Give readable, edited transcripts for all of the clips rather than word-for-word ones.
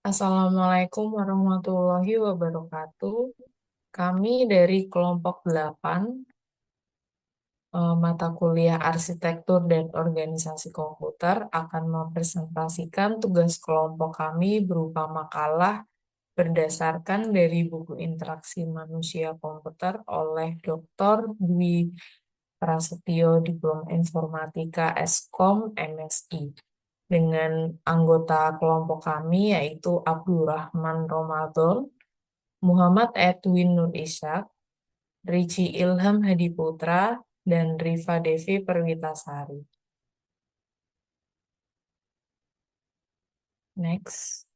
Assalamualaikum warahmatullahi wabarakatuh. Kami dari kelompok 8 mata kuliah Arsitektur dan Organisasi Komputer akan mempresentasikan tugas kelompok kami berupa makalah berdasarkan dari buku Interaksi Manusia Komputer oleh Dr. Dwi Prasetyo Diplom Informatika Eskom MSI dengan anggota kelompok kami yaitu Abdurrahman Ramadan, Muhammad Edwin Nur Ishak, Riji Ilham Hadiputra, dan Riva Devi Perwitasari. Next.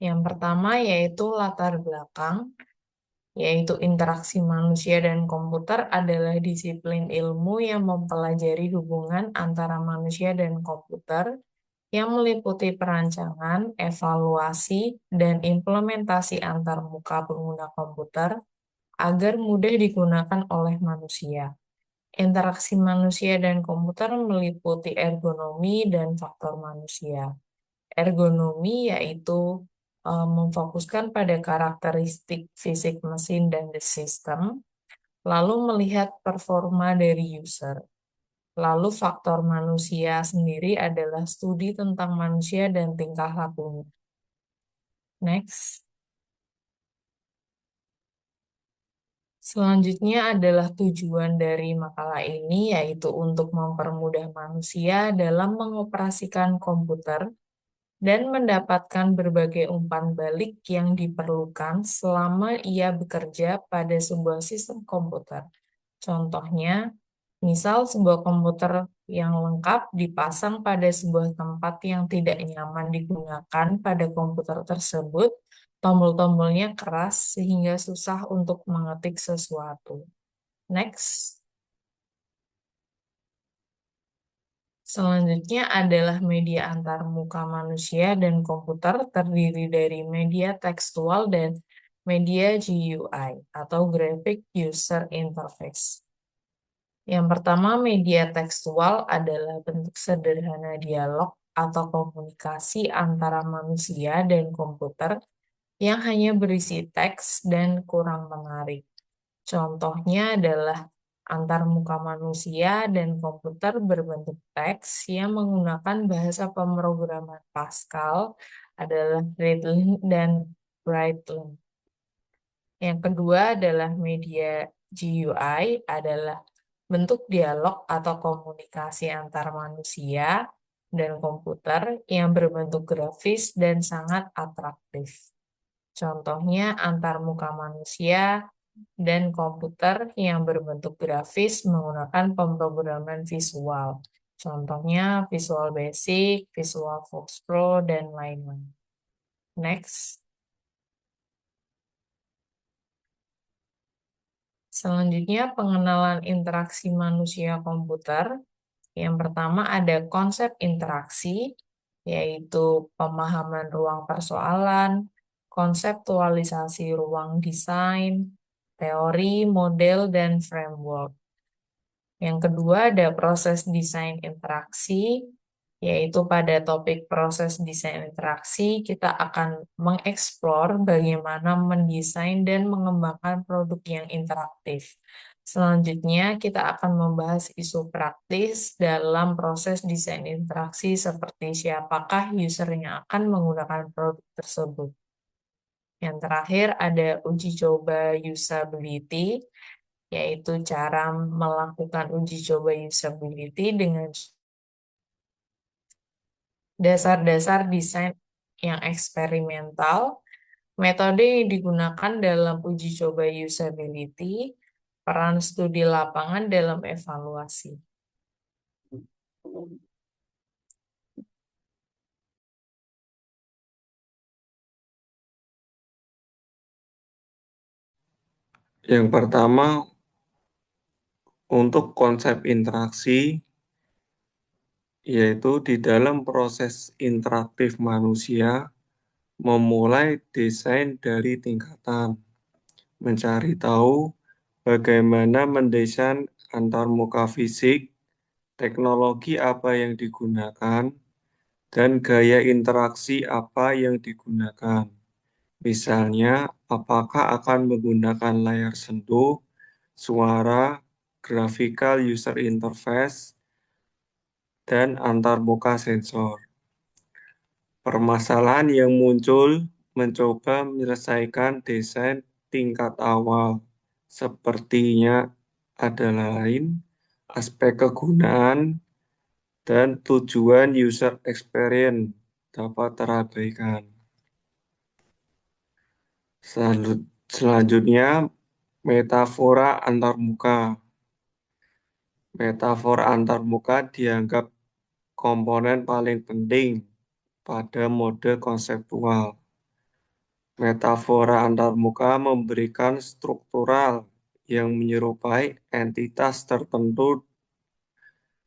Yang pertama yaitu latar belakang, yaitu interaksi manusia dan komputer adalah disiplin ilmu yang mempelajari hubungan antara manusia dan komputer yang meliputi perancangan, evaluasi, dan implementasi antarmuka pengguna komputer agar mudah digunakan oleh manusia. Interaksi manusia dan komputer meliputi ergonomi dan faktor manusia. Ergonomi yaitu memfokuskan pada karakteristik fisik mesin dan sistem, lalu melihat performa dari user. Lalu faktor manusia sendiri adalah studi tentang manusia dan tingkah lakunya. Next. Selanjutnya adalah tujuan dari makalah ini, yaitu untuk mempermudah manusia dalam mengoperasikan komputer dan mendapatkan berbagai umpan balik yang diperlukan selama ia bekerja pada sebuah sistem komputer. Contohnya, misal sebuah komputer yang lengkap dipasang pada sebuah tempat yang tidak nyaman digunakan pada komputer tersebut, tombol-tombolnya keras sehingga susah untuk mengetik sesuatu. Next. Selanjutnya adalah media antarmuka manusia dan komputer terdiri dari media tekstual dan media GUI atau Graphic User Interface. Yang pertama, media tekstual adalah bentuk sederhana dialog atau komunikasi antara manusia dan komputer yang hanya berisi teks dan kurang menarik. Contohnya adalah antarmuka manusia dan komputer berbentuk teks yang menggunakan bahasa pemrograman Pascal adalah Readline dan Writeline. Yang kedua adalah media GUI adalah bentuk dialog atau komunikasi antar manusia dan komputer yang berbentuk grafis dan sangat atraktif. Contohnya antarmuka manusia dan komputer yang berbentuk grafis menggunakan pemrograman visual. Contohnya Visual Basic, Visual Fox Pro, dan lain-lain. Next. Selanjutnya pengenalan interaksi manusia komputer. Yang pertama ada konsep interaksi, yaitu pemahaman ruang persoalan, konseptualisasi ruang desain, teori, model, dan framework. Yang kedua ada proses desain interaksi, yaitu pada topik proses desain interaksi kita akan mengeksplor bagaimana mendesain dan mengembangkan produk yang interaktif. Selanjutnya kita akan membahas isu praktis dalam proses desain interaksi seperti siapakah user yang akan menggunakan produk tersebut. Yang terakhir ada uji coba usability, yaitu cara melakukan uji coba usability dengan dasar-dasar desain yang eksperimental, metode yang digunakan dalam uji coba usability, peran studi lapangan dalam evaluasi. Yang pertama, untuk konsep interaksi, yaitu di dalam proses interaktif manusia, memulai desain dari tingkatan, mencari tahu bagaimana mendesain antarmuka fisik, teknologi apa yang digunakan, dan gaya interaksi apa yang digunakan. Misalnya, apakah akan menggunakan layar sentuh, suara, graphical user interface, dan antarmuka sensor. Permasalahan yang muncul mencoba menyelesaikan desain tingkat awal, sepertinya adalah lain aspek kegunaan dan tujuan user experience dapat terabaikan. Selanjutnya, metafora antarmuka. Metafora antarmuka dianggap komponen paling penting pada mode konseptual. Metafora antarmuka memberikan struktural yang menyerupai entitas tertentu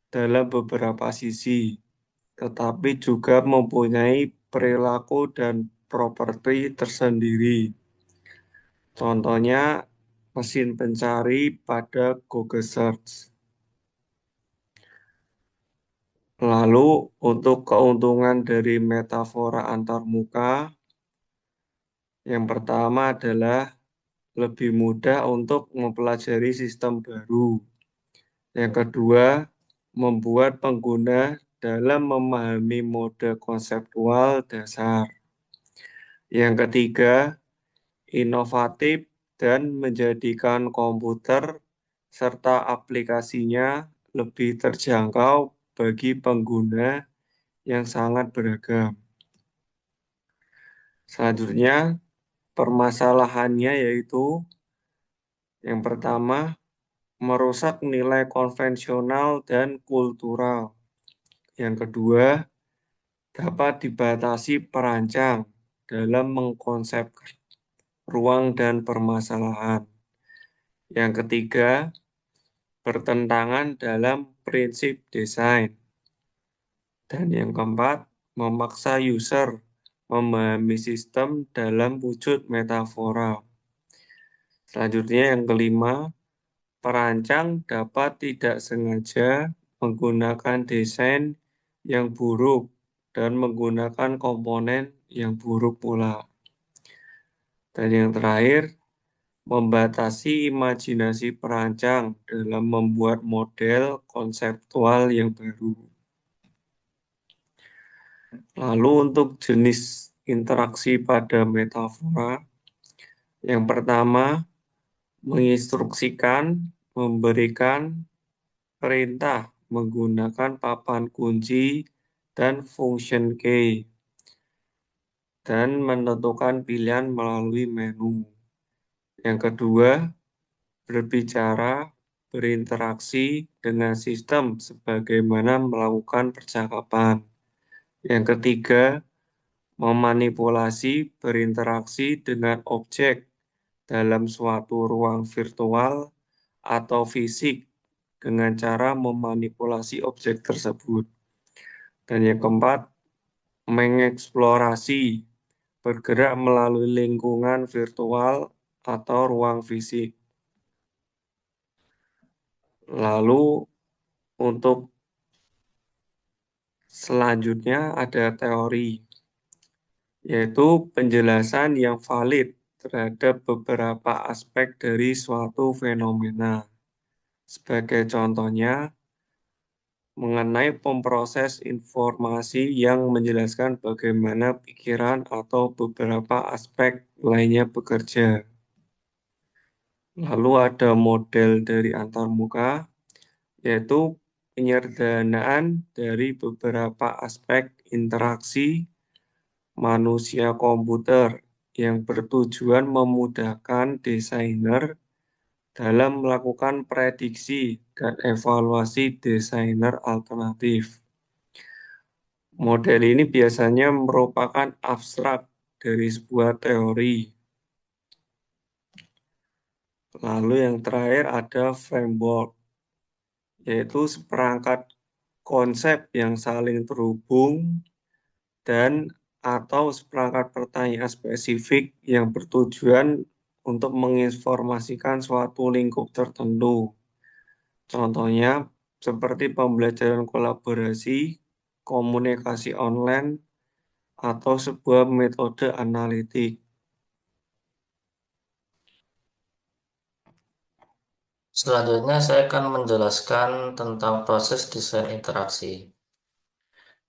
dalam beberapa sisi, tetapi juga mempunyai perilaku dan properti tersendiri. Contohnya, mesin pencari pada Google Search. Lalu, untuk keuntungan dari metafora antarmuka, yang pertama adalah lebih mudah untuk mempelajari sistem baru. Yang kedua, membuat pengguna dalam memahami mode konseptual dasar. Yang ketiga, inovatif dan menjadikan komputer serta aplikasinya lebih terjangkau bagi pengguna yang sangat beragam. Selanjutnya, permasalahannya yaitu yang pertama, merusak nilai konvensional dan kultural. Yang kedua, dapat dibatasi perancang dalam mengkonsepkan ruang dan permasalahan. Yang ketiga, bertentangan dalam prinsip desain. Dan yang keempat, memaksa user memahami sistem dalam wujud metafora. Selanjutnya yang kelima, perancang dapat tidak sengaja menggunakan desain yang buruk dan menggunakan komponen yang buruk pula. Dan yang terakhir, membatasi imajinasi perancang dalam membuat model konseptual yang baru. Lalu untuk jenis interaksi pada metafora, yang pertama, menginstruksikan, memberikan perintah menggunakan papan kunci dan function key, dan menentukan pilihan melalui menu. Yang kedua, berbicara, berinteraksi dengan sistem sebagaimana melakukan percakapan. Yang ketiga, memanipulasi, berinteraksi dengan objek dalam suatu ruang virtual atau fisik dengan cara memanipulasi objek tersebut. Dan yang keempat, mengeksplorasi, bergerak melalui lingkungan virtual atau ruang fisik. Lalu untuk selanjutnya ada teori, yaitu penjelasan yang valid terhadap beberapa aspek dari suatu fenomena. Sebagai contohnya, mengenai pemproses informasi yang menjelaskan bagaimana pikiran atau beberapa aspek lainnya bekerja. Lalu ada model dari antarmuka, yaitu penyederhanaan dari beberapa aspek interaksi manusia komputer yang bertujuan memudahkan desainer dalam melakukan prediksi dan evaluasi desainer alternatif. Model ini biasanya merupakan abstrak dari sebuah teori. Lalu yang terakhir ada framework, yaitu seperangkat konsep yang saling terhubung dan atau seperangkat pertanyaan spesifik yang bertujuan untuk menginformasikan suatu lingkup tertentu. Contohnya seperti pembelajaran kolaborasi, komunikasi online, atau sebuah metode analitik. Selanjutnya saya akan menjelaskan tentang proses desain interaksi.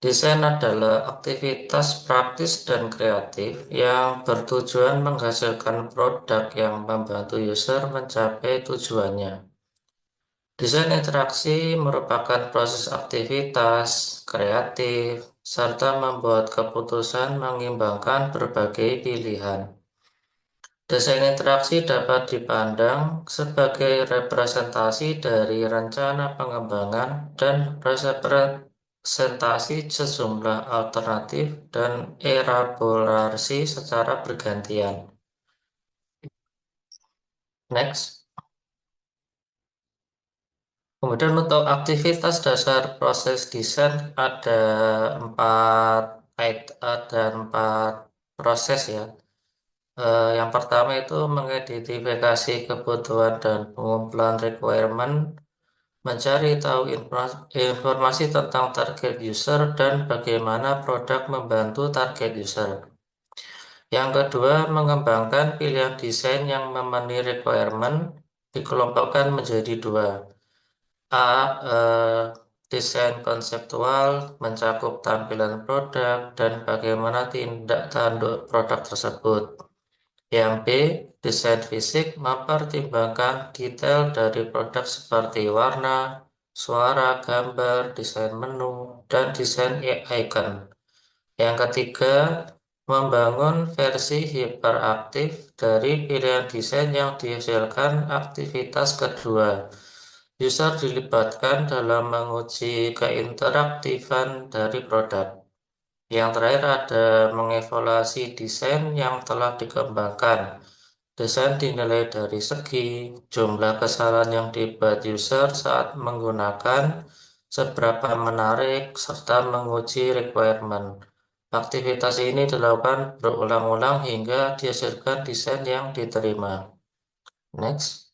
Desain adalah aktivitas praktis dan kreatif yang bertujuan menghasilkan produk yang membantu user mencapai tujuannya. Desain interaksi merupakan proses aktivitas kreatif serta membuat keputusan mengimbangkan berbagai pilihan. Desain interaksi dapat dipandang sebagai representasi dari rencana pengembangan dan representasi sejumlah alternatif dan elaborasi secara bergantian. Next. Kemudian untuk aktivitas dasar proses desain ada empat proses ya. Yang pertama itu mengidentifikasi kebutuhan dan pengumpulan requirement, mencari tahu informasi tentang target user dan bagaimana produk membantu target user. Yang kedua, mengembangkan pilihan desain yang memenuhi requirement, dikelompokkan menjadi dua. A. Desain konseptual mencakup tampilan produk dan bagaimana tindak tanduk produk tersebut. Yang B. Desain fisik mempertimbangkan detail dari produk seperti warna, suara, gambar, desain menu, dan desain icon. Yang ketiga, membangun versi hiperaktif dari pilihan desain yang dihasilkan aktivitas kedua. User dilibatkan dalam menguji keinteraktifan dari produk. Yang terakhir ada mengevaluasi desain yang telah dikembangkan. Desain dinilai dari segi jumlah kesalahan yang dibuat user saat menggunakan, seberapa menarik, serta menguji requirement. Aktivitas ini dilakukan berulang-ulang hingga dihasilkan desain yang diterima. Next.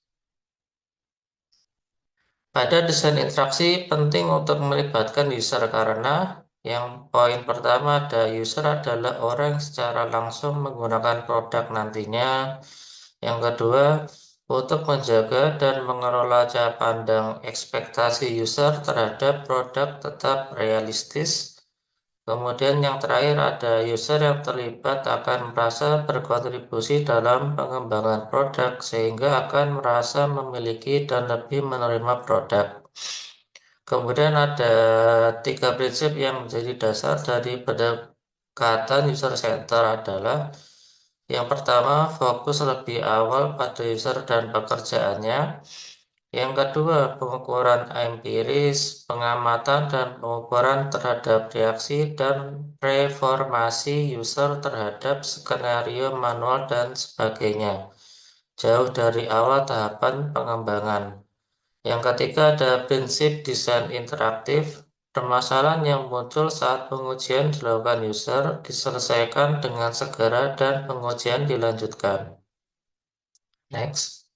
Pada desain interaksi penting untuk melibatkan user karena yang poin pertama ada user adalah orang yang secara langsung menggunakan produk nantinya. Yang kedua, untuk menjaga dan mengelola cara pandang ekspektasi user terhadap produk tetap realistis. Kemudian yang terakhir ada user yang terlibat akan merasa berkontribusi dalam pengembangan produk sehingga akan merasa memiliki dan lebih menerima produk. Kemudian ada tiga prinsip yang menjadi dasar dari pendekatan user center adalah yang pertama, fokus lebih awal pada user dan pekerjaannya. Yang kedua, pengukuran empiris, pengamatan dan pengukuran terhadap reaksi dan reformasi user terhadap skenario manual dan sebagainya. Jauh dari awal tahapan pengembangan. Yang ketiga ada prinsip desain interaktif. Permasalahan yang muncul saat pengujian dilakukan user diselesaikan dengan segera dan pengujian dilanjutkan. Next.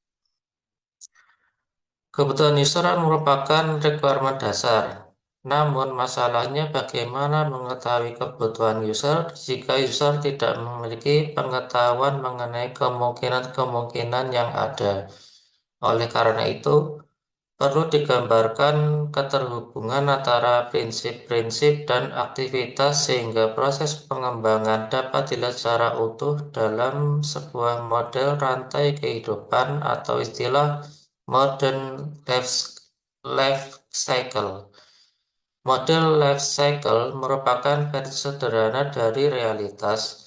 Kebutuhan user merupakan requirement dasar. Namun masalahnya bagaimana mengetahui kebutuhan user jika user tidak memiliki pengetahuan mengenai kemungkinan-kemungkinan yang ada. Oleh karena itu, perlu digambarkan keterhubungan antara prinsip-prinsip dan aktivitas sehingga proses pengembangan dapat dilihat secara utuh dalam sebuah model rantai kehidupan atau istilah modern life cycle. Model life cycle merupakan versi sederhana dari realitas,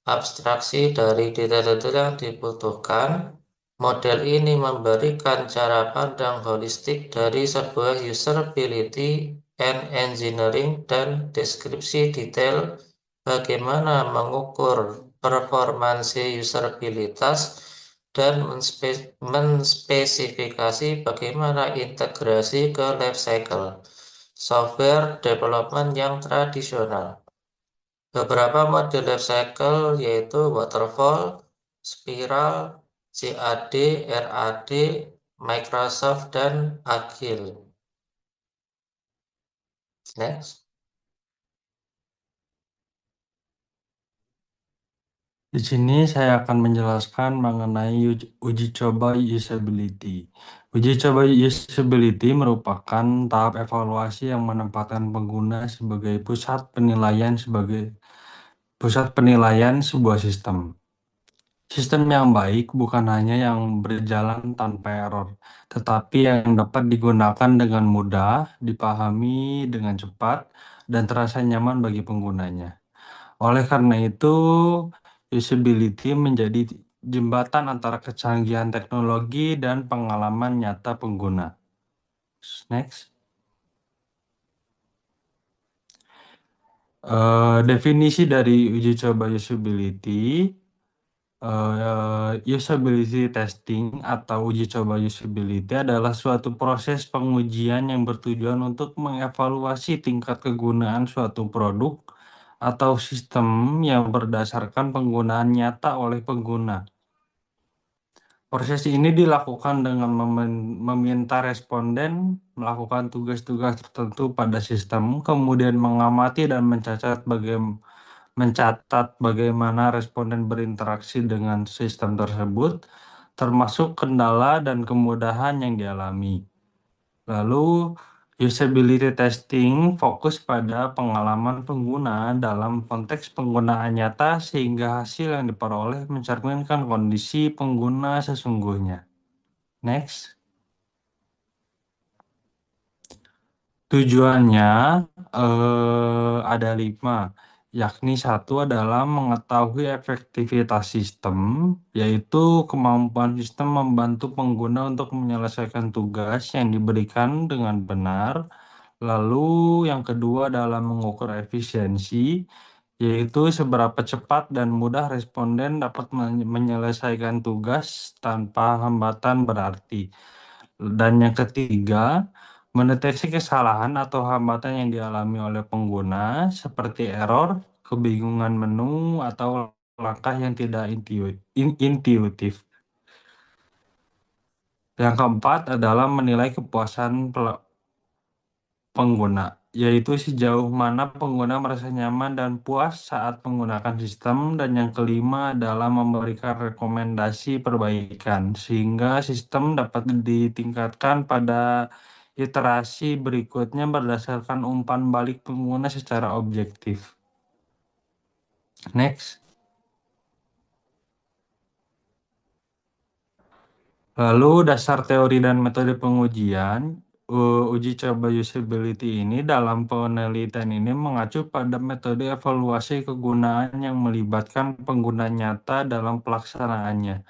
abstraksi dari detail-detail yang dibutuhkan. Model ini memberikan cara pandang holistik dari sebuah usability and engineering dan deskripsi detail bagaimana mengukur performansi usabilitas dan menspesifikasi bagaimana integrasi ke life cycle software development yang tradisional. Beberapa model life cycle yaitu waterfall, spiral, CAD, RAD, Microsoft, dan Agile. Next. Di sini saya akan menjelaskan mengenai uji coba usability. Uji coba usability merupakan tahap evaluasi yang menempatkan pengguna sebagai pusat penilaian sebuah sistem. Sistem yang baik bukan hanya yang berjalan tanpa error, tetapi yang dapat digunakan dengan mudah, dipahami dengan cepat, dan terasa nyaman bagi penggunanya. Oleh karena itu, usability menjadi jembatan antara kecanggihan teknologi dan pengalaman nyata pengguna. Next. Definisi dari uji coba usability. Usability testing atau uji coba usability adalah suatu proses pengujian yang bertujuan untuk mengevaluasi tingkat kegunaan suatu produk atau sistem yang berdasarkan penggunaan nyata oleh pengguna. Proses ini dilakukan dengan meminta responden melakukan tugas-tugas tertentu pada sistem, kemudian mengamati dan mencatat bagaimana responden berinteraksi dengan sistem tersebut, termasuk kendala dan kemudahan yang dialami. Lalu, usability testing fokus pada pengalaman pengguna dalam konteks penggunaan nyata sehingga hasil yang diperoleh mencerminkan kondisi pengguna sesungguhnya. Next. Tujuannya ada 5, yakni 1 adalah mengetahui efektivitas sistem, yaitu kemampuan sistem membantu pengguna untuk menyelesaikan tugas yang diberikan dengan benar. Lalu yang kedua adalah mengukur efisiensi, yaitu seberapa cepat dan mudah responden dapat menyelesaikan tugas tanpa hambatan berarti. Dan yang ketiga, mendeteksi kesalahan atau hambatan yang dialami oleh pengguna seperti error, kebingungan menu, atau langkah yang tidak intuitif. Yang keempat adalah menilai kepuasan pengguna, yaitu sejauh mana pengguna merasa nyaman dan puas saat menggunakan sistem. Dan yang kelima adalah memberikan rekomendasi perbaikan, sehingga sistem dapat ditingkatkan pada iterasi berikutnya berdasarkan umpan balik pengguna secara objektif. Next. Lalu dasar teori dan metode pengujian. Uji coba usability ini dalam penelitian ini mengacu pada metode evaluasi kegunaan yang melibatkan pengguna nyata dalam pelaksanaannya.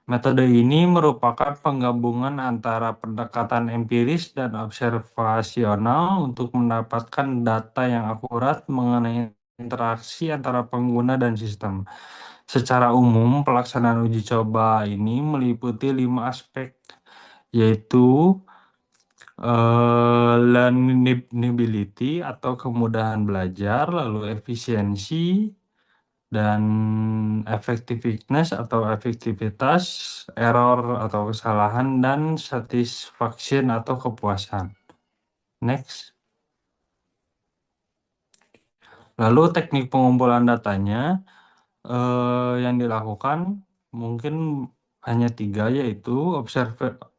Metode ini merupakan penggabungan antara pendekatan empiris dan observasional untuk mendapatkan data yang akurat mengenai interaksi antara pengguna dan sistem. Secara umum, pelaksanaan uji coba ini meliputi 5 aspek, yaitu learnability atau kemudahan belajar, lalu efisiensi, dan effectiveness atau efektivitas, error atau kesalahan, dan satisfaction atau kepuasan. Next. Lalu teknik pengumpulan datanya yang dilakukan mungkin hanya 3, yaitu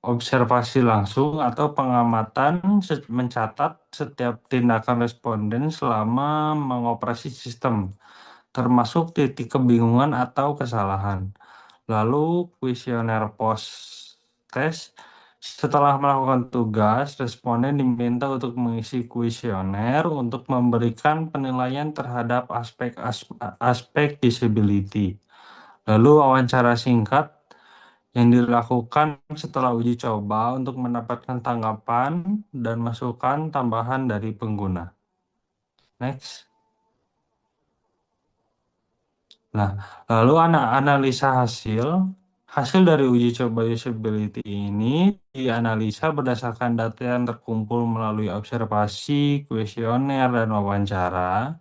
observasi langsung atau pengamatan mencatat setiap tindakan responden selama mengoperasi sistem, termasuk titik kebingungan atau kesalahan. Lalu kuesioner post-test. Setelah melakukan tugas, responden diminta untuk mengisi kuesioner untuk memberikan penilaian terhadap aspek usability. Lalu wawancara singkat yang dilakukan setelah uji coba untuk mendapatkan tanggapan dan masukan tambahan dari pengguna. Next. Nah, lalu analisa hasil dari uji coba usability ini dianalisa berdasarkan data yang terkumpul melalui observasi, kuesioner, dan wawancara.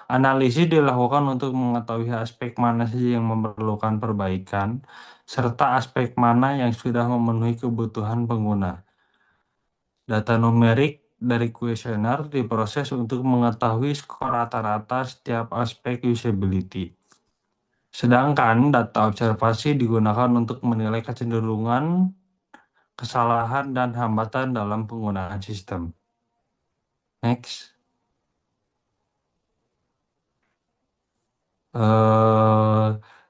Analisis dilakukan untuk mengetahui aspek mana saja yang memerlukan perbaikan, serta aspek mana yang sudah memenuhi kebutuhan pengguna. Data numerik dari kuesioner diproses untuk mengetahui skor rata-rata setiap aspek usability. Sedangkan data observasi digunakan untuk menilai kecenderungan, kesalahan, dan hambatan dalam penggunaan sistem. Next.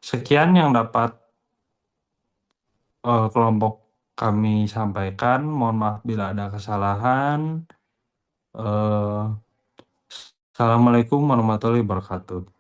Sekian yang dapat kelompok kami sampaikan. Mohon maaf bila ada kesalahan. Assalamualaikum warahmatullahi wabarakatuh.